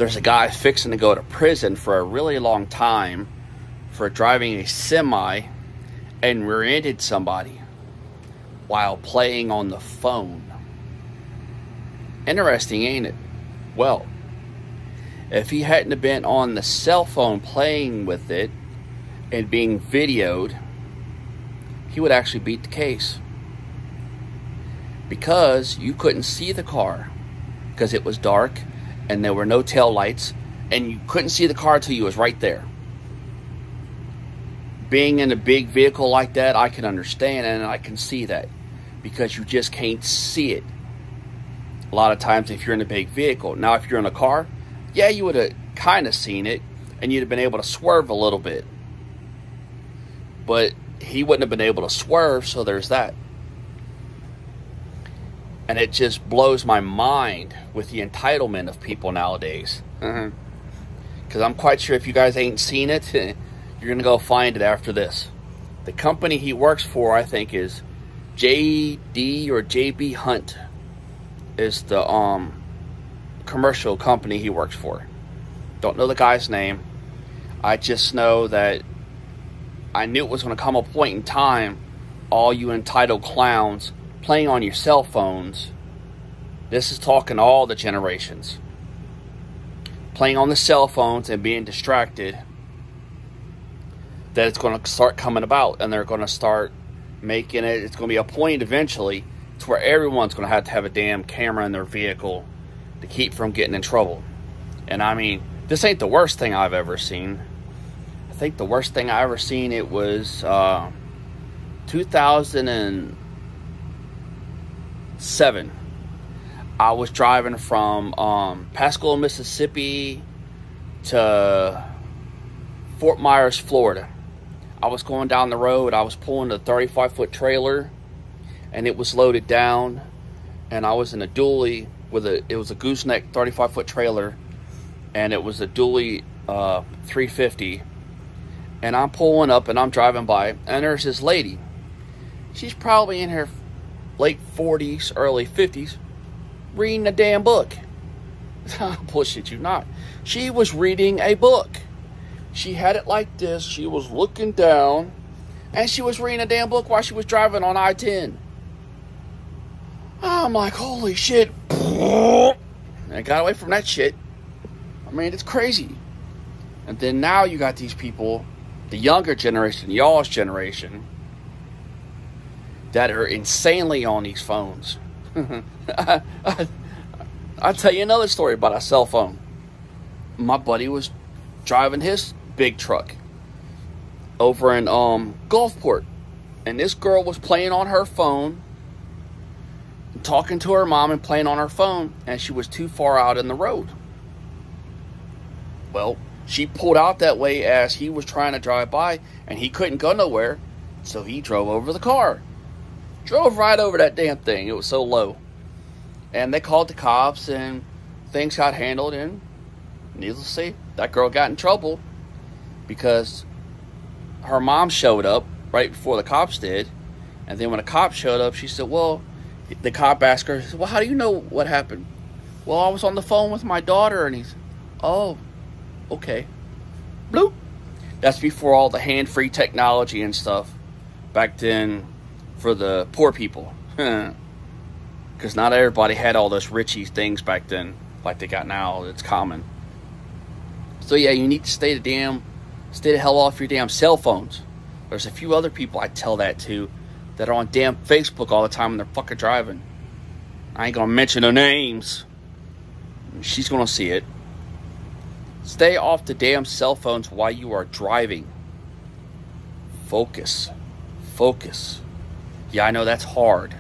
There's a guy fixing to go to prison for a really long time for driving a semi and rear-ended somebody while playing on the phone. Interesting, ain't it? Well, if he hadn't have been on the cell phone playing with it and being videoed, he would actually beat the case. Because you couldn't see the car because it was dark and there were no tail lights, and you couldn't see the car until you was right there. Being in a big vehicle like that, I can understand and I can see that, because you just can't see it a lot of times if you're in a big vehicle. Now, if you're in a car, yeah, you would have kind of seen it and you'd have been able to swerve a little bit. But he wouldn't have been able to swerve, so there's that. And it just blows my mind with the entitlement of people nowadays. Because I'm quite sure if you guys ain't seen it, you're going to go find it after this. The company he works for, I think, is JD or JB Hunt is the commercial company he works for. Don't know the guy's name. I just know that I knew it was going to come a point in time, all you entitled clowns playing on your cell phones. This is talking to all the generations. Playing on the cell phones and being distracted. That it's going to start coming about, and they're going to start making it. It's going to be a point eventually to where everyone's going to have a damn camera in their vehicle to keep from getting in trouble. And I mean, this ain't the worst thing I've ever seen. I think the worst thing I ever seen, it was 2007. I was driving from Pasco, Mississippi to Fort Myers, Florida. I was going down the road. I was pulling a 35-foot trailer, and it was loaded down, and I was in a dually with it was a gooseneck 35-foot trailer, and it was a dually 350, and I'm pulling up and I'm driving by, and there's this lady. She's probably in her late 40s, early 50s, reading a damn book. Bullshit you not. She was reading a book. She had it like this. She was looking down, and she was reading a damn book while she was driving on I-10. I'm like, holy shit. And I got away from that shit. I mean, it's crazy. And then now you got these people, the younger generation, y'all's generation, that are insanely on these phones. I'll tell you another story about a cell phone. My buddy was driving his big truck over in Gulfport, and this girl was playing on her phone, talking to her mom and playing on her phone, and she was too far out in the road. Well, she pulled out that way as he was trying to drive by, and he couldn't go nowhere, so he drove over the car. Drove right over that damn thing. It was so low. And they called the cops, and things got handled, and needless to say, that girl got in trouble because her mom showed up right before the cops did. And then when the cops showed up, she said, well, the cop asked her, well, how do you know what happened? Well, I was on the phone with my daughter. And he's, oh, okay. Bloop. That's before all the hand-free technology and stuff back then for the poor people. Because not everybody had all those richy things back then like they got now. It's common. So yeah, you need to stay the hell off your damn cell phones. There's a few other people I tell that to that are on damn Facebook all the time when they're fucking driving. I ain't gonna mention their names. She's gonna see it. Stay off the damn cell phones while you are driving. Focus. Focus. Yeah, I know that's hard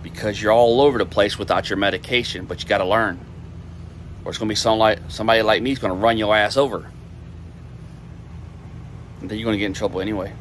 because you're all over the place without your medication, but you gotta learn. Or it's gonna be somebody like me is gonna run your ass over. And then you're gonna get in trouble anyway.